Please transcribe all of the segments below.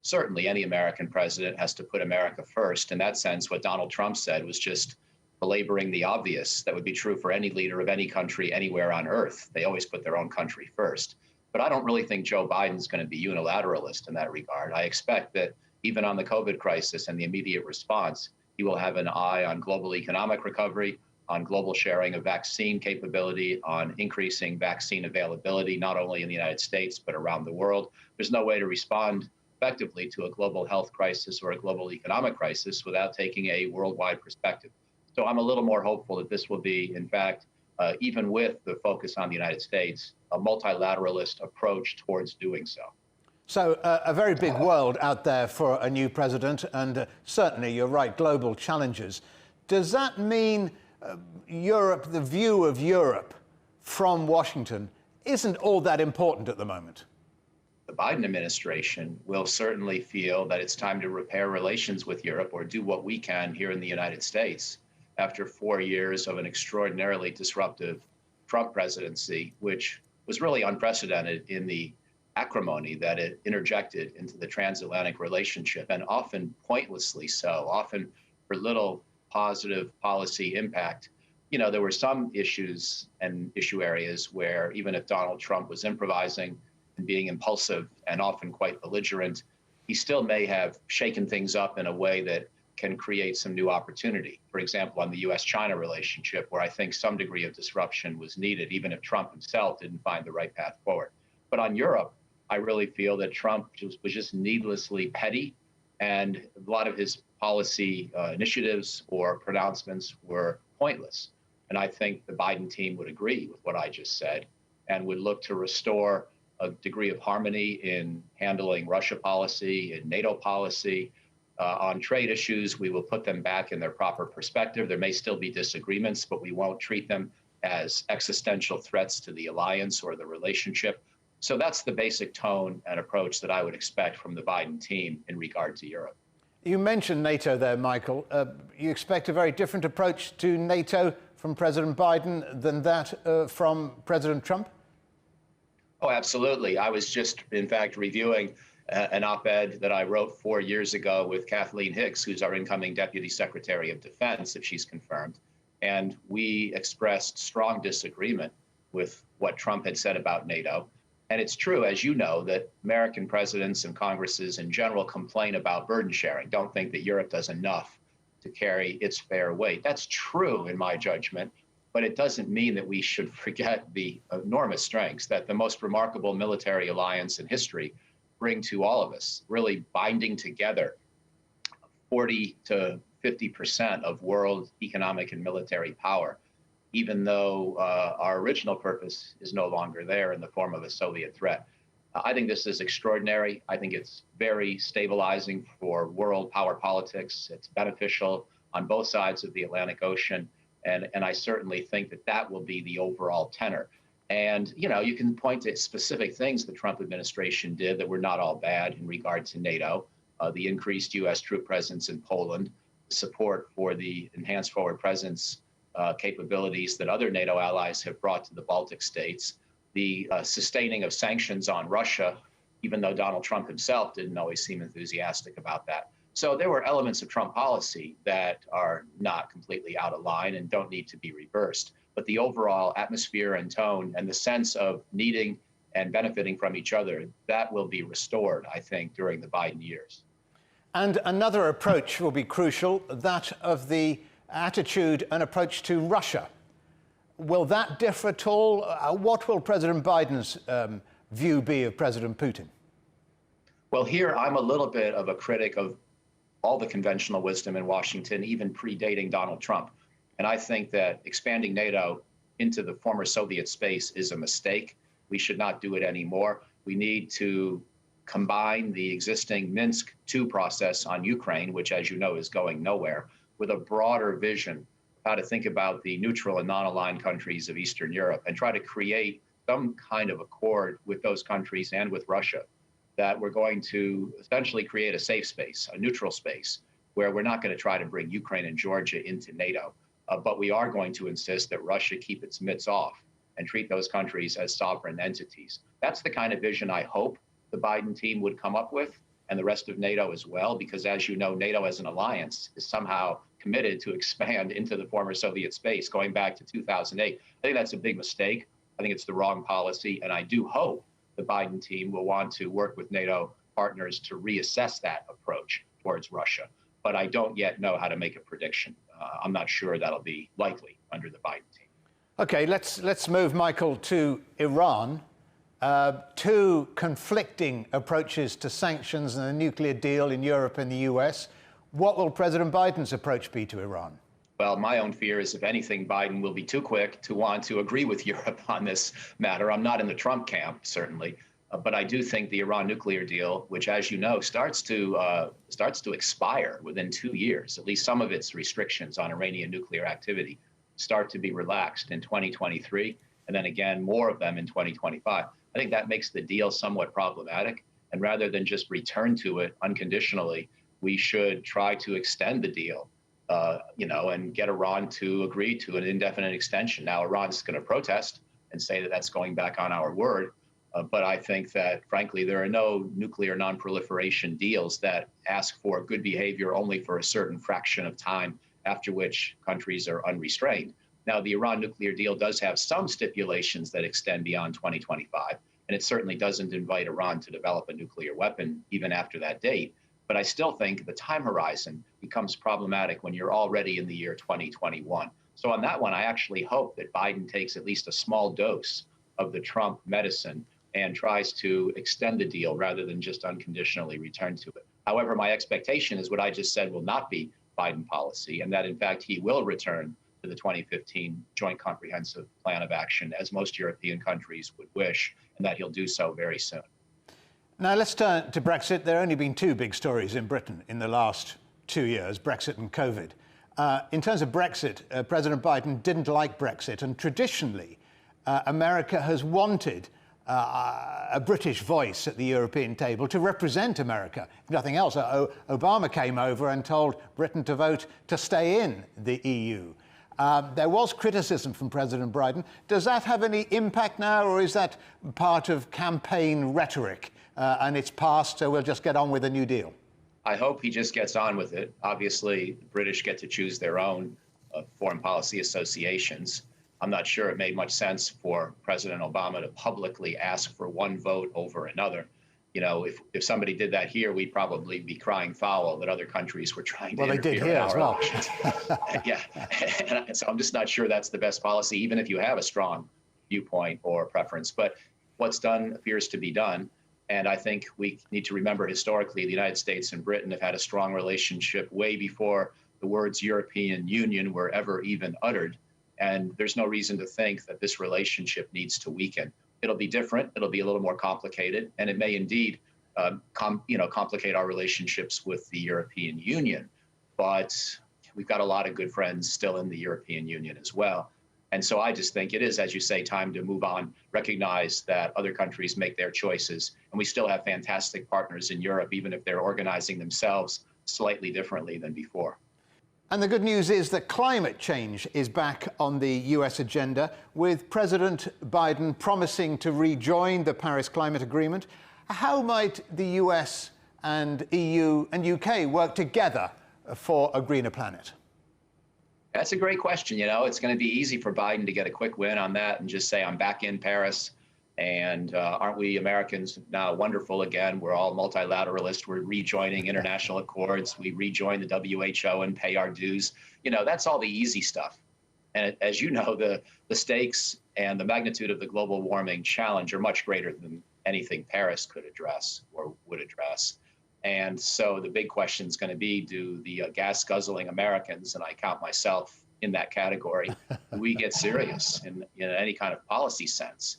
certainly any American president has to put America first. In that sense, what Donald Trump said was just belaboring the obvious. That would be true for any leader of any country anywhere on earth. They always put their own country first. But I don't really think Joe Biden's going to be unilateralist in that regard. I expect that even on the COVID crisis and the immediate response, he will have an eye on global economic recovery, on global sharing of vaccine capability, on increasing vaccine availability, not only in the United States, but around the world. There's no way to respond effectively to a global health crisis or a global economic crisis without taking a worldwide perspective. So I'm a little more hopeful that this will be, in fact, even with the focus on the United States, a multilateralist approach towards doing so. So a very big world out there for a new president, and certainly, you're right, global challenges. Does that mean Europe, the view of Europe from Washington, isn't all that important at the moment? The Biden administration will certainly feel that it's time to repair relations with Europe or do what we can here in the United States after 4 years of an extraordinarily disruptive Trump presidency, which was really unprecedented in the acrimony that it interjected into the transatlantic relationship, and often pointlessly so, often for little positive policy impact. You know, there were some issues and issue areas where even if Donald Trump was improvising and being impulsive and often quite belligerent, he still may have shaken things up in a way that can create some new opportunity. For example, on the US-China relationship, where I think some degree of disruption was needed, even if Trump himself didn't find the right path forward. But on Europe, I really feel that Trump was just needlessly petty, and a lot of his policy initiatives or pronouncements were pointless. And I think the Biden team would agree with what I just said and would look to restore a degree of harmony in handling Russia policy and NATO policy. On trade issues, we will put them back in their proper perspective. There may still be disagreements, but we won't treat them as existential threats to the alliance or the relationship. So that's the basic tone and approach that I would expect from the Biden team in regard to Europe. You mentioned NATO there, Michael. You expect a very different approach to NATO from President Biden than that from President Trump? Oh, absolutely. I was just, in fact, reviewing an op-ed that I wrote 4 years ago with Kathleen Hicks, who's our incoming Deputy Secretary of Defense, if she's confirmed. And we expressed strong disagreement with what Trump had said about NATO. And it's true, as you know, that American presidents and Congresses in general complain about burden sharing, don't think that Europe does enough to carry its fair weight. That's true in my judgment, but it doesn't mean that we should forget the enormous strengths that the most remarkable military alliance in history bring to all of us, really binding together 40 to 50% of world economic and military power, even though our original purpose is no longer there in the form of a Soviet threat. I think this is extraordinary. I think it's very stabilizing for world power politics. It's beneficial on both sides of the Atlantic Ocean. And I certainly think that that will be the overall tenor. And, you know, you can point to specific things the Trump administration did that were not all bad in regard to NATO, the increased U.S. troop presence in Poland, support for the enhanced forward presence capabilities that other NATO allies have brought to the Baltic states, the sustaining of sanctions on Russia, even though Donald Trump himself didn't always seem enthusiastic about that. So there were elements of Trump policy that are not completely out of line and don't need to be reversed. But the overall atmosphere and tone and the sense of needing and benefiting from each other, that will be restored, I think, during the Biden years. And another approach will be crucial, that of the attitude and approach to Russia. Will that differ at all? What will President Biden's view be of President Putin? Well, here I'm a little bit of a critic of all the conventional wisdom in Washington, even predating Donald Trump. And I think that expanding NATO into the former Soviet space is a mistake. We should not do it anymore. We need to combine the existing Minsk II process on Ukraine, which, as you know, is going nowhere, with a broader vision of how to think about the neutral and non-aligned countries of Eastern Europe and try to create some kind of accord with those countries and with Russia that we're going to essentially create a safe space, a neutral space, where we're not going to try to bring Ukraine and Georgia into NATO. But we are going to insist that Russia keep its mitts off and treat those countries as sovereign entities. That's the kind of vision I hope the Biden team would come up with. and the rest of NATO as well, because as you know, NATO as an alliance is somehow committed to expand into the former Soviet space going back to 2008. I think that's a big mistake. I think it's the wrong policy, and I do hope the Biden team will want to work with NATO partners to reassess that approach towards Russia. But I don't yet know how to make a prediction. I'm not sure that'll be likely under the Biden team. Okay, let's move, Michael, to Iran. Two conflicting approaches to sanctions and a nuclear deal in Europe and the US. What will President Biden's approach be to Iran? Well, my own fear is, if anything, Biden will be too quick to want to agree with Europe on this matter. I'm not in the Trump camp, certainly, but I do think the Iran nuclear deal, which, as you know, starts to expire within 2 years, at least some of its restrictions on Iranian nuclear activity start to be relaxed in 2023, and then again, more of them in 2025. I think that makes the deal somewhat problematic. And rather than just return to it unconditionally, we should try to extend the deal, and get Iran to agree to an indefinite extension. Now, Iran's going to protest and say that that's going back on our word. But I think that, frankly, there are no nuclear non-proliferation deals that ask for good behavior only for a certain fraction of time, after which countries are unrestrained. Now, the Iran nuclear deal does have some stipulations that extend beyond 2025, and it certainly doesn't invite Iran to develop a nuclear weapon even after that date. But I still think the time horizon becomes problematic when you're already in the year 2021. So on that one, I actually hope that Biden takes at least a small dose of the Trump medicine and tries to extend the deal rather than just unconditionally return to it. However, my expectation is what I just said will not be Biden policy, and that, in fact, he will return to the 2015 Joint Comprehensive Plan of Action, as most European countries would wish, and that he'll do so very soon. Now, let's turn to Brexit. There have only been two big stories in Britain in the last 2 years, Brexit and COVID. In terms of Brexit, President Biden didn't like Brexit, and traditionally, America has wanted a British voice at the European table to represent America. If nothing else, Obama came over and told Britain to vote to stay in the EU. There was criticism from President Biden. Does that have any impact now, or is that part of campaign rhetoric and it's past, so we'll just get on with a new deal? I hope he just gets on with it. Obviously, the British get to choose their own foreign policy associations. I'm not sure it made much sense for President Obama to publicly ask for one vote over another. You know, if somebody did that here, we'd probably be crying foul that other countries were trying to interfere in our elections. Yeah, and so I'm just not sure that's the best policy, even if you have a strong viewpoint or preference. But what's done appears to be done. And I think we need to remember, historically, the United States and Britain have had a strong relationship way before the words European Union were ever even uttered. And there's no reason to think that this relationship needs to weaken. It'll be different. It'll be a little more complicated, and it may indeed, complicate our relationships with the European Union. But we've got a lot of good friends still in the European Union as well. And so I just think it is, as you say, time to move on, recognize that other countries make their choices, and we still have fantastic partners in Europe, even if they're organizing themselves slightly differently than before. And the good news is that climate change is back on the US agenda, with President Biden promising to rejoin the Paris Climate Agreement. How might the US and EU and UK work together for a greener planet? That's a great question. You know, it's going to be easy for Biden to get a quick win on that and just say, I'm back in Paris. And aren't we Americans now wonderful again? We're all multilateralists. We're rejoining international accords. We rejoin the WHO and pay our dues. You know, that's all the easy stuff. And as you know, the stakes and the magnitude of the global warming challenge are much greater than anything Paris could address or would address. And so the big question is going to be, do the gas guzzling Americans, and I count myself in that category, do we get serious in any kind of policy sense?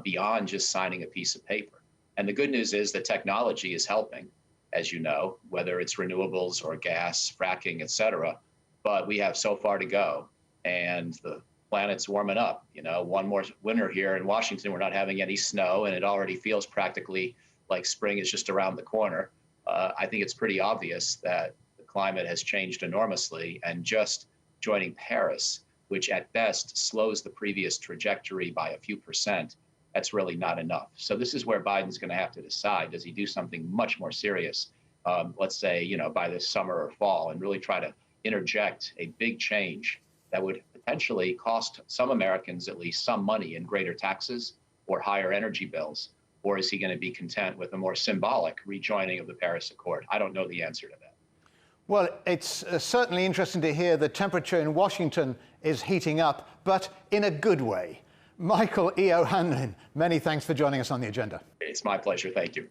Beyond just signing a piece of paper. And the good news is that technology is helping, as you know, whether it's renewables or gas, fracking, et cetera. But we have so far to go, and the planet's warming up. You know, one more winter here in Washington, we're not having any snow, and it already feels practically like spring is just around the corner. I think it's pretty obvious that the climate has changed enormously, and just joining Paris, which at best slows the previous trajectory by a few percent, that's really not enough. So this is where Biden's going to have to decide. Does he do something much more serious let's say, by this summer or fall, and really try to interject a big change that would potentially cost some Americans at least some money in greater taxes or higher energy bills? Or is he going to be content with a more symbolic rejoining of the Paris Accord? I don't know the answer to that. Well, it's certainly interesting to hear the temperature in Washington is heating up, but in a good way. Michael E. O'Hanlon, many thanks for joining us on The Agenda. It's my pleasure. Thank you.